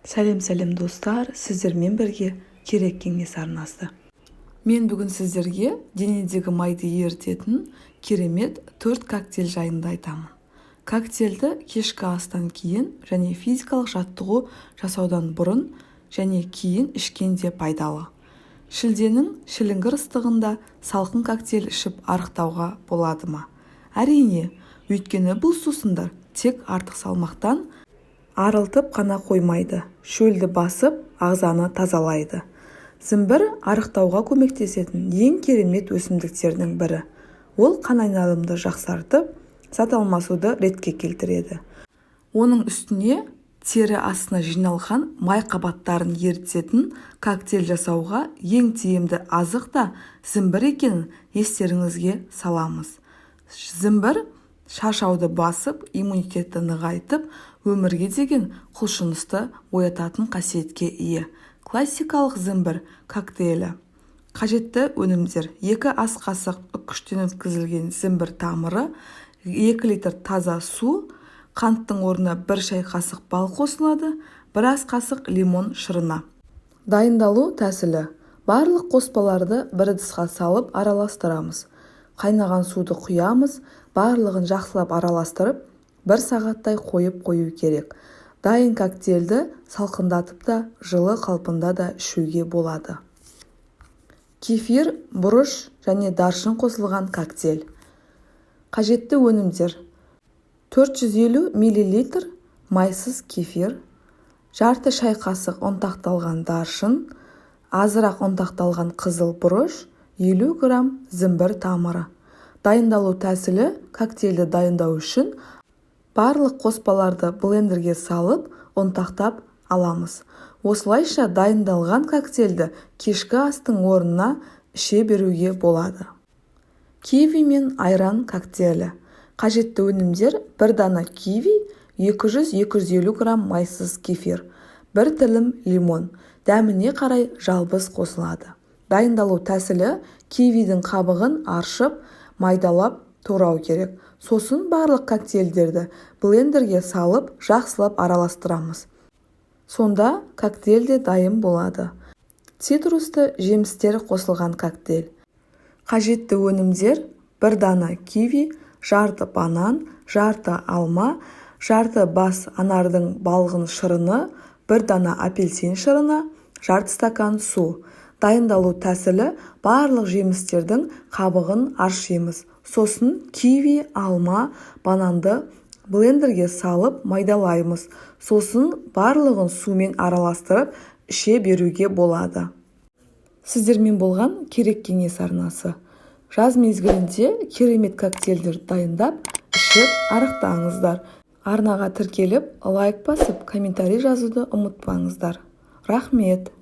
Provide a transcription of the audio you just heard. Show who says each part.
Speaker 1: Сәлем достар, сіздермен бірге керек кеңес арнасы. Мен бүгін сіздерге денедегі майды ерітетін керемет 4 коктейль жайында айтамын. Коктейльді кешкі астан кейін және физикалық жаттығу жасаудан бұрын және кейін ішкенде пайдалы. Шілденің шіліңгір ыстығында салқын коктейль ішіп арықтауға болады ма? Әрине, өйткені бұл сусындар тек артық салмақтан арылтып қана қоймайды, шөлді басып, ағзаны тазалайды. Зімбір арықтауға көмектесетін ең керемет өсімдіктердің бірі. Ол қан айналымды жақсартып, зат алмасуды ретке келтіреді. Оның үстіне тері астына жиналған май қабаттарын ерітетін коктейль жасауға ең тиімді азық та зімбір екенін естеріңізге саламыз. Зімбір шаршауды басып, иммунитетті нығайтып, өмірге деген құлшынысты оятатын қасиетке ие. Классикалық зімбір коктейлі. Қажетті өнімдер: 2 ас қасық үккіштен өткізілген зімбір тамыры, 2 литр таза су, қанттың орнына 1 шай қасық бал қосылады, 1 ас қасық лимон шырына. Дайындалу тәсілі: барлық қоспаларды бір ыдысқа салып араластырамыз. Қайнаған суды құямыз, барлығын жақсылап араластырып, 1 сағаттай қойып қою керек. Дайын коктейльді салқындатып та, жылы қалпында да ішуге болады. Кефир, бұрыш және даршын қосылған коктейль. Қажетті өнімдер: 450 мл майсыз кефир, жарты шай қасық ұнтақталған даршын, азырақ ұнтақталған қызыл бұрыш, 50 грамм зімбір тамыры. Дайындалу тәсілі: коктейльді дайындау үшін барлық қоспаларды блендерге салып, ұнтақтап аламыз. Осылайша дайындалған коктейльді кешкі астың орнына іше беруге болады. Киви мен айран коктейлі. Қажетті өнімдер: 1 дана киви, 200-250 грамм майсыз кефир, 1 тілім лимон. Дәміне қарай жалбыз қосылады. Дайындалу тәсілі: кивидің қабығын аршып, майдалап турау керек. Сосын барлық коктейльдерді блендерге салып, жақсылап араластырамыз. Сонда коктейль де дайын болады. Цитрусты жемістер қосылған коктейль. Қажетті өнімдер: 1 дана киви, жарты банан, жарты алма, жарты бас анардың балғын шырыны, 1 дана апельсин шырыны, жарты стакан су. Дайындалу тәсілі: барлық жемістердің қабығын аршимыз. Сосын киви, алма, бананды блендерге салып майдалаймыз. Сосын барлығын сумен араластырып іше беруге болады. Сіздермен болған керек кеңес арнасы. Жаз мезгілінде керемет коктейльдер дайындап, ішіп арықтаңыздар. Арнаға тіркеліп, лайк басып, комментарий жазуды ұмытпаңыздар. Рахмет!